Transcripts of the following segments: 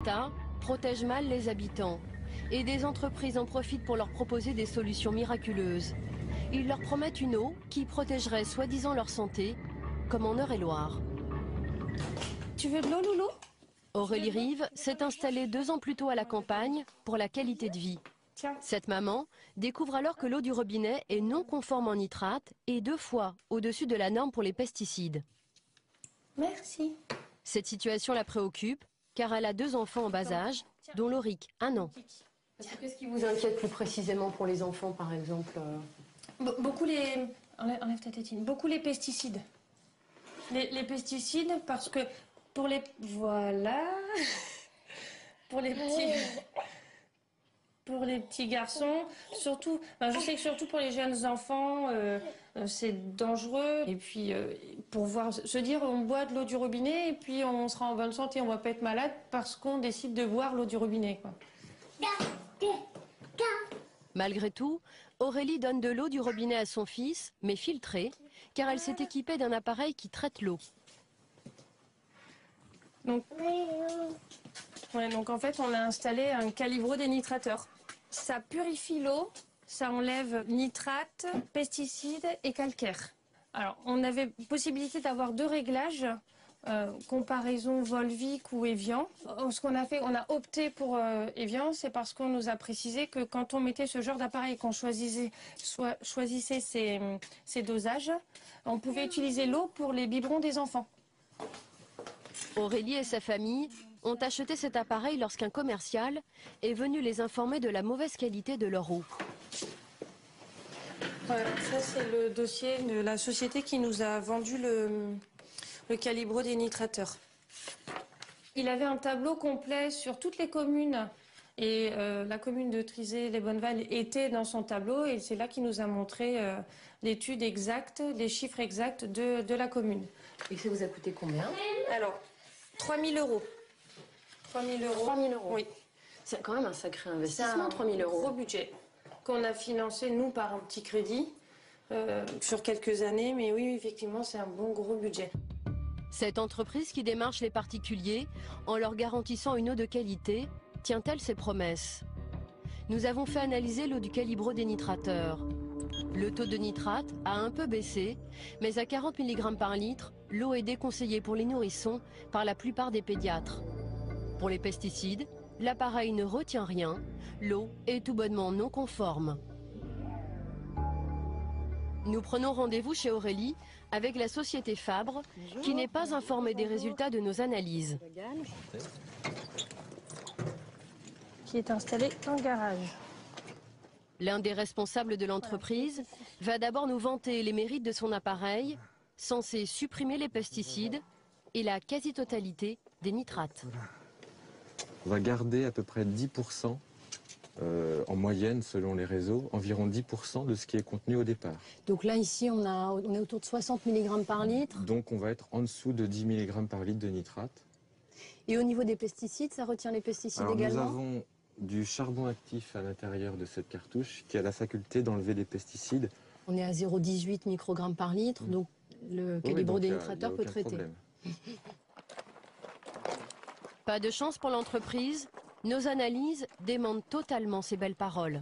L'État protège mal les habitants et des entreprises en profitent pour leur proposer des solutions miraculeuses. Ils leur promettent une eau qui protégerait soi-disant leur santé, comme en Eure-et-Loire. Tu veux de l'eau, Loulou? Aurélie Rive s'est installée 2 ans plus tôt à la campagne pour la qualité de vie. Cette maman découvre alors que l'eau du robinet est non conforme en nitrate et 2 fois au-dessus de la norme pour les pesticides. Merci. Cette situation la préoccupe car elle a 2 enfants en bas âge, dont Lauric, 1 an. Qu'est-ce qui vous inquiète plus précisément pour les enfants, par exemple? Beaucoup les... Enlève ta tétine. Beaucoup les pesticides. Les pesticides parce que pour les... Voilà. Pour les petits... Pour les petits garçons, surtout, je sais que surtout pour les jeunes enfants, c'est dangereux. Et puis, pour se dire, on boit de l'eau du robinet et puis on sera en bonne santé, on va pas être malade parce qu'on décide de boire l'eau du robinet, quoi. Malgré tout, Aurélie donne de l'eau du robinet à son fils, mais filtrée, car elle s'est équipée d'un appareil qui traite l'eau. Donc en fait, on a installé un calibrodénitrateur. Ça purifie l'eau, ça enlève nitrate, pesticides et calcaire. Alors, on avait possibilité d'avoir 2 réglages, comparaison Volvic ou Evian. Ce qu'on a fait, on a opté pour Evian, c'est parce qu'on nous a précisé que quand on mettait ce genre d'appareil, qu'on choisissait ces dosages, on pouvait utiliser l'eau pour les biberons des enfants. Aurélie et sa famille ont acheté cet appareil lorsqu'un commercial est venu les informer de la mauvaise qualité de leur eau. Voilà, ça c'est le dossier de la société qui nous a vendu le calibrodénitrateur. Il avait un tableau complet sur toutes les communes et la commune de Trizay-les-Bonnevalles était dans son tableau et c'est là qu'il nous a montré l'étude exacte, les chiffres exacts de la commune. Et ça vous a coûté combien? Alors, 3 000 €. 3 000 €. 3 000 €. Oui. C'est quand même un sacré investissement, 3 000 €. Gros budget qu'on a financé, nous, par un petit crédit sur quelques années. Mais oui, effectivement, c'est un bon gros budget. Cette entreprise qui démarche les particuliers en leur garantissant une eau de qualité, tient-elle ses promesses? Nous avons fait analyser l'eau du calibrodénitrateur. Le taux de nitrate a un peu baissé, mais à 40 mg par litre, l'eau est déconseillée pour les nourrissons par la plupart des pédiatres. Pour les pesticides, l'appareil ne retient rien, l'eau est tout bonnement non conforme. Nous prenons rendez-vous chez Aurélie avec la société Fabre, qui n'est pas informée des résultats de nos analyses. Qui est installé en garage. L'un des responsables de l'entreprise va d'abord nous vanter les mérites de son appareil, censé supprimer les pesticides et la quasi-totalité des nitrates. On va garder à peu près 10%, en moyenne selon les réseaux, environ 10% de ce qui est contenu au départ. Donc là ici on est autour de 60 mg par litre. Donc on va être en dessous de 10 mg par litre de nitrate. Et au niveau des pesticides, ça retient les pesticides Alors, également? Nous avons du charbon actif à l'intérieur de cette cartouche qui a la faculté d'enlever des pesticides. On est à 0,18 microgrammes par litre, donc le calibrodénitrateur peut traiter. Problème. Pas de chance pour l'entreprise, nos analyses démentent totalement ces belles paroles.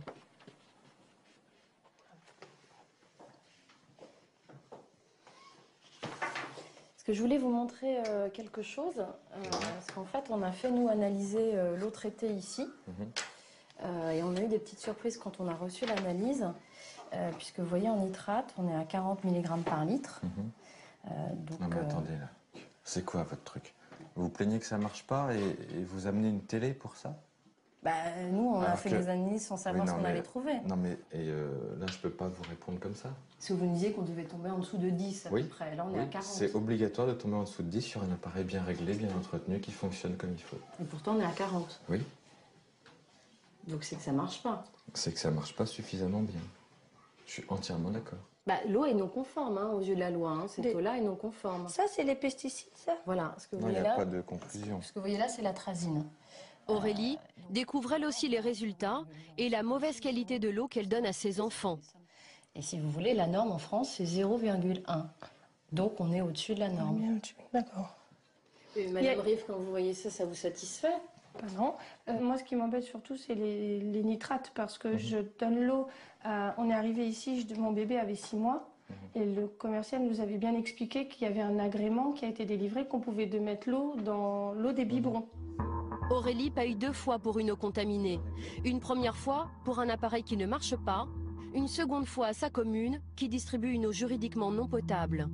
Parce que je voulais vous montrer quelque chose, parce qu'en fait on a fait nous analyser l'eau traitée ici, et on a eu des petites surprises quand on a reçu l'analyse, puisque vous voyez en nitrate on est à 40 mg par litre. Donc, non mais attendez là, c'est quoi votre truc? Vous vous plaignez que ça marche pas et vous amenez une télé pour ça? Nous on a fait des analyses sans savoir ce qu'on allait trouver. Non mais là je peux pas vous répondre comme ça. Si vous nous disiez qu'on devait tomber en dessous de 10 à peu près, là on est à 40. C'est obligatoire de tomber en dessous de 10 sur un appareil bien réglé, bien entretenu, qui fonctionne comme il faut. Et pourtant on est à 40. Oui. Donc c'est que ça marche pas. C'est que ça marche pas suffisamment bien. Je suis entièrement d'accord. L'eau est non conforme aux yeux de la loi, cette eau-là est non conforme. Ça c'est les pesticides, ça? Voilà, ce que vous Non, il voyez n'y a là. pas de conclusion. Ce que vous voyez là c'est l'atrazine. Aurélie découvre elle aussi les résultats et la mauvaise qualité de l'eau qu'elle donne à ses enfants. Et si vous voulez, la norme en France, c'est 0,1. Donc on est au-dessus de la norme. D'accord. Madame Rive, quand vous voyez ça, ça vous satisfait? Non. Moi, ce qui m'embête surtout, c'est les nitrates, parce que je donne l'eau. On est arrivé ici, mon bébé avait 6 mois, et le commercial nous avait bien expliqué qu'il y avait un agrément qui a été délivré, qu'on pouvait mettre l'eau dans l'eau des biberons. Aurélie paye 2 fois pour une eau contaminée. Une première fois pour un appareil qui ne marche pas, une seconde fois à sa commune qui distribue une eau juridiquement non potable.